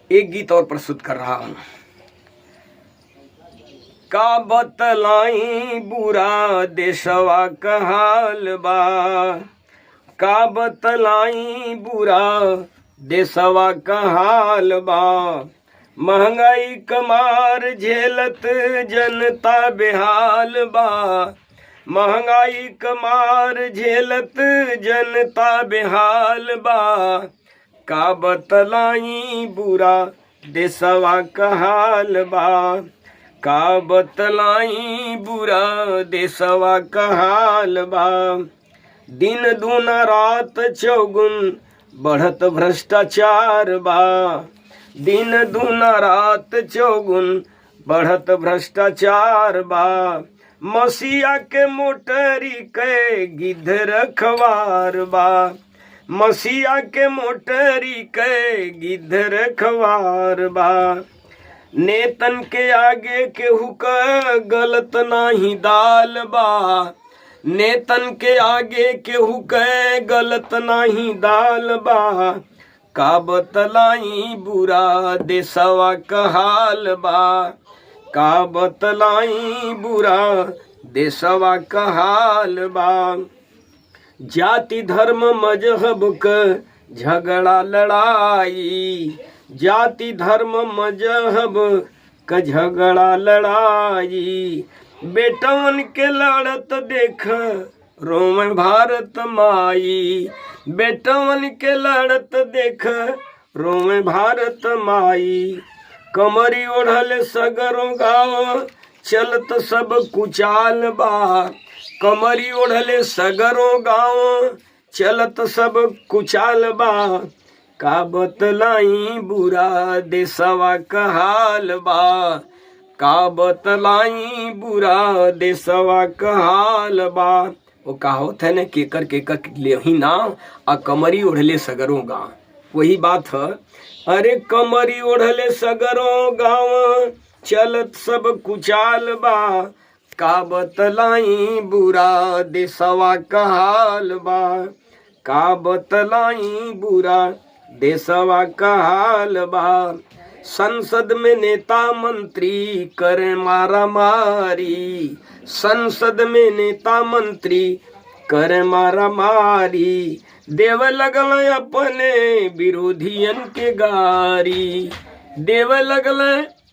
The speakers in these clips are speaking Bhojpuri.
एक गीत और प्रस्तुत कर रहा हूं। का बतलाई बुरा देशवा का हाल बा, का बतलाई बुरा देशवा का हाल बा। महंगाई कमार झेलत जनता बेहाल बा, महंगाई कमार झेलत जनता बेहाल बा। का बतलाई बुरा देशवा का हाल बा, का बतलाई बुरा देशवा का हाल बा। दिन दूना रात चौगुन बढ़त भ्रष्टाचार बा, दिन दूना रात चौगुन बढ़त भ्रष्टाचार बा। मसीहा के मोटरी के गिद्ध रखवार बा, मसीहा के मोटरी के गिद्ध रखवार बा। नेतन के आगे केहू का गलत नाही दाल बा, नेतन के आगे केहू के गलत नाही दाल बा। का बतलाई बुरा देशवा का हाल बा, का बतलाई बुरा देशवा का हाल बा। जाति धर्म मजहब क झगड़ा लड़ाई, जाति धर्म मजहब का झगड़ा लड़ाई। बेटवन के लड़त देख रोम भारत माई, बेटवन के लड़त देख रोम भारत माई। कमरी ओढ़ल सगरों गाँव चलत सब कुचाल बा, कमरी ओढ़ले सगरों गाँव चलत सब कुचाल बा। का बतलाई बुरा देशवा का हाल बा, का बतलाई बुरा देशवा का हाल बा। वो कहावत है न केकर केकर ले ही ना आ कमरी ओढ़ले सगरों गाँव, वही बात है। अरे कमरी ओढ़ले सगरों गाँव चलत सब कुचाल बा, का बतलाई बुरा देशवा का हाल बा, का बतलाई बुरा देशवा का हाल बा। संसद में नेता मंत्री करे मारा मारी, संसद में नेता मंत्री करे मारा मारी। देव लगल अपने विरोधियन के गारी, देव लगल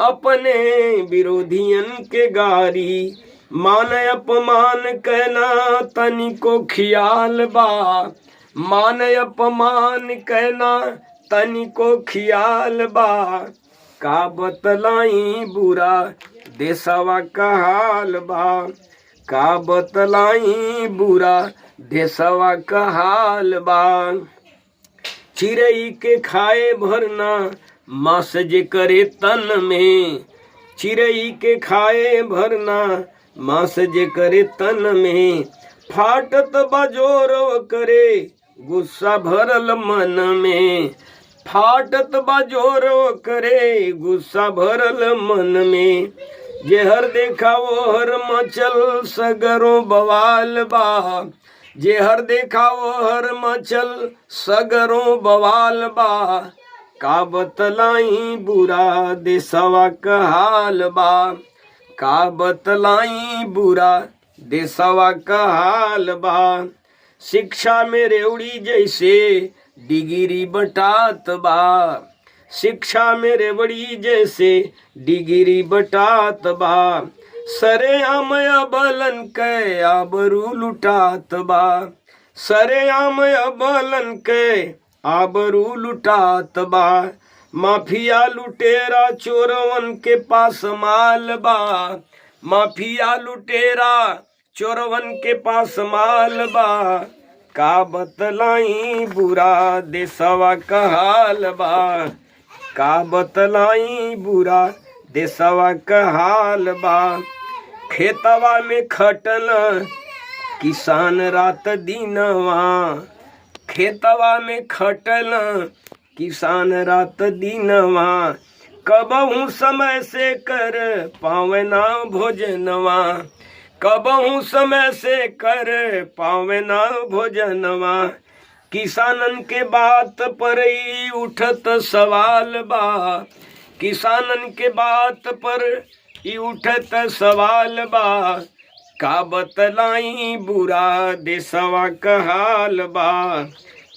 अपने विरोधियन के गारी। मान अपमान कहना तनिको खियाल बा, मान अपमान कहना तनिको खियाल बा। का बतलाई बुरा देशवा का हाल बा, का बतलाई बुरा देशवा का हाल बा। चिड़ई के खाए भरना मांस जे करे तन में, चिड़ई के खाए भरना मांस जे करे तन में। फाटत बजोर करे गुस्सा भरल मन में, फाटत बजोर करे गुस्सा भरल मन में। जेहर देखा वो हर मचल सगरों बवाल बा, जेहर देखा वो हर मचल सगरों बवाल बा। का बतलाई बुरा देशवा का हाल बा, का बतलाई बुरा देशवा का हाल बा। शिक्षा में रेवड़ी जैसे डिग्री बटात बा, शिक्षा में रेवड़ी जैसे डिग्री बटात बा। सरेआम अबलन के आबरू लुटात बा, सरेआम अबलन के आबरू लुटात बा। माफिया लुटेरा चोरवन के पास माल बा, माफिया लुटेरा चोरवन के पास माल बा। का बतलाई बुरा देशवा का हाल बा, का बतलाई बुरा देशवा का हाल बा। खेतवा में खटन किसान रात दिनवा, खेतवा में खटन किसान रात दिनवा। कबहू समय से कर पावे ना भोजनवा, कबहू समय से कर पावे ना भोजनवा। किसानन के बात पर ही उठत सवाल बा, किसानन के बात पर ही उठत सवाल बा, का बतलाई बुरा देशवा का हाल बा,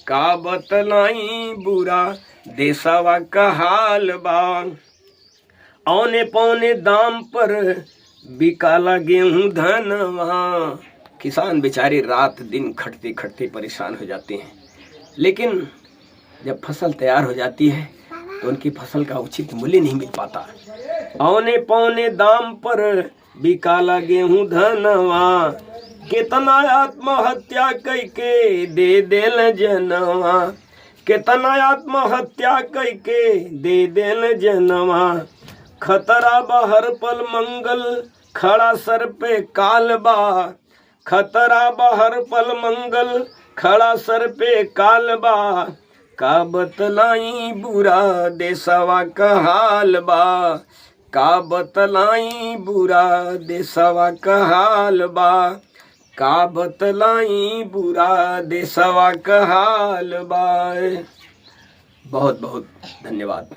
का बतलाई बुरा देशवा का हाल बा। औने पौने दाम पर बिकाला गेहूं धनवा। किसान बेचारे रात दिन खटते खटते परेशान हो जाते हैं, लेकिन जब फसल तैयार हो जाती है तो उनकी फसल का उचित मूल्य नहीं मिल पाता। औने पौने दाम पर बिकाला गेहूं धनवा, कितना आत्महत्या करके दे देल जनवा, कितना आत्महत्या करके दे देल जनवा। खतरा बहर पल मंगल खड़ा सर पे काल बा, खतरा बहर पल मंगल खड़ा सर पे काल बा, का बतलाई बुरा देशवा का हाल बा, का बतलाई बुरा देशवा का हाल बा, का बतलाई बुरा देशवा का हाल बा। बहुत बहुत धन्यवाद।